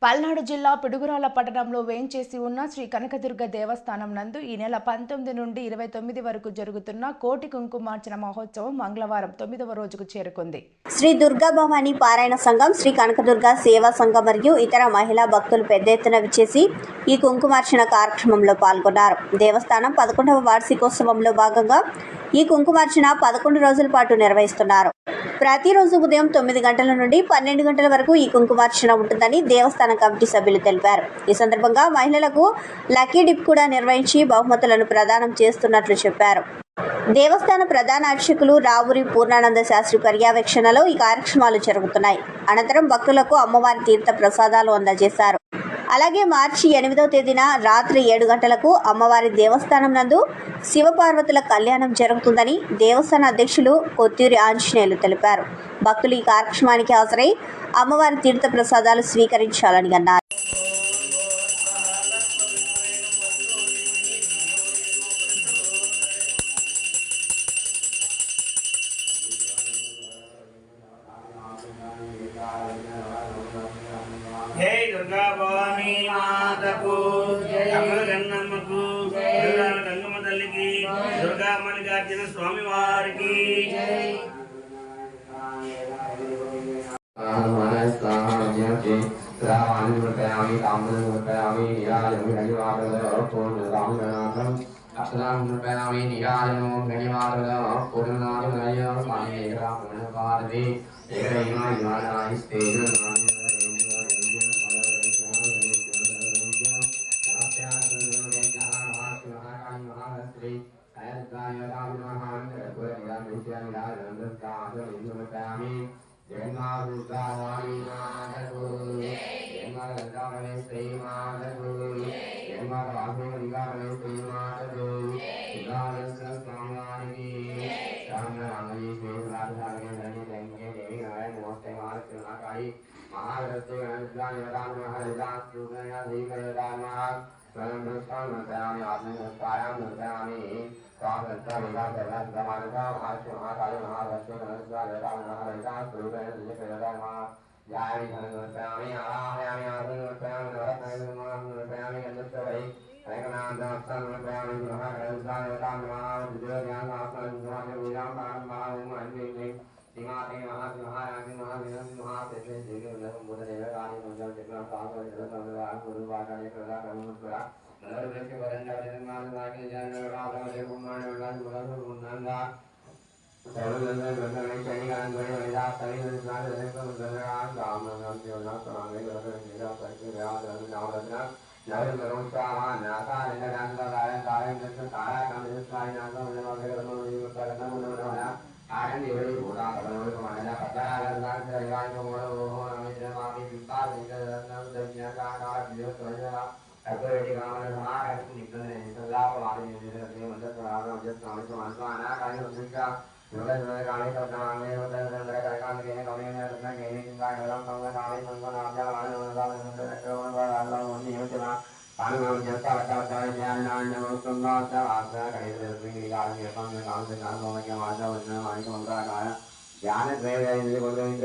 పల్నాడు జిల్లా పిడుగురాళ్ల పట్టణంలో వేంచేసి ఉన్న శ్రీ కనకదుర్గ దేవస్థానం నందు ఈ నెల 19 నుండి 29 వరకు జరుగుతున్న కోటి కుంకుమార్చన మహోత్సవం మంగళవారం 9వ రోజుకు చేరుకుంది. శ్రీ దుర్గా భవాని పారాయణ సంఘం, శ్రీ కనకదుర్గ సేవా సంఘం మరియు ఇతర మహిళా భక్తులు పెద్ద ఎత్తున విచ్చేసి ఈ కుంకుమార్చన కార్యక్రమంలో పాల్గొన్నారు. దేవస్థానం 11వ వార్షికోత్సవంలో భాగంగా ఈ కుంకుమార్చన 11 రోజుల పాటు నిర్వహిస్తున్నారు. ప్రతిరోజు ఉదయం 9 గంటల నుండి 12 గంటల వరకు ఈ కుంకుమార్చన ఉంటుందని దేవస్థాన కమిటీ సభ్యులు తెలిపారు. ఈ సందర్భంగా మహిళలకు లక్కీ డిప్ కూడా నిర్వహించి బహుమతులను ప్రదానం చేస్తున్నట్లు చెప్పారు. దేవస్థాన ప్రధాన అర్చకులు రావురి పూర్ణానంద శాస్త్రి పర్యవేక్షణలో ఈ కార్యక్రమాలు జరుగుతున్నాయి. అనంతరం భక్తులకు అమ్మవారి తీర్థ ప్రసాదాలు అందజేశారు. అలాగే మార్చి 8వ తేదీన రాత్రి 7 గంటలకు అమ్మవారి దేవస్థానం నందు శివపార్వతుల కళ్యాణం జరుగుతుందని దేవస్థాన అధ్యక్షులు కొత్తూరి ఆంజనేయులు తెలిపారు. భక్తులు ఈ కార్యక్రమానికి హాజరై అమ్మవారి తీర్థ ప్రసాదాలు స్వీకరించాలని అన్నారు. जय दुर्गा भवानी माता को जय गंगम्म को जय गंगम्म तल्ली की दुर्गा मल्लिकार्जुन स्वामी वार की जय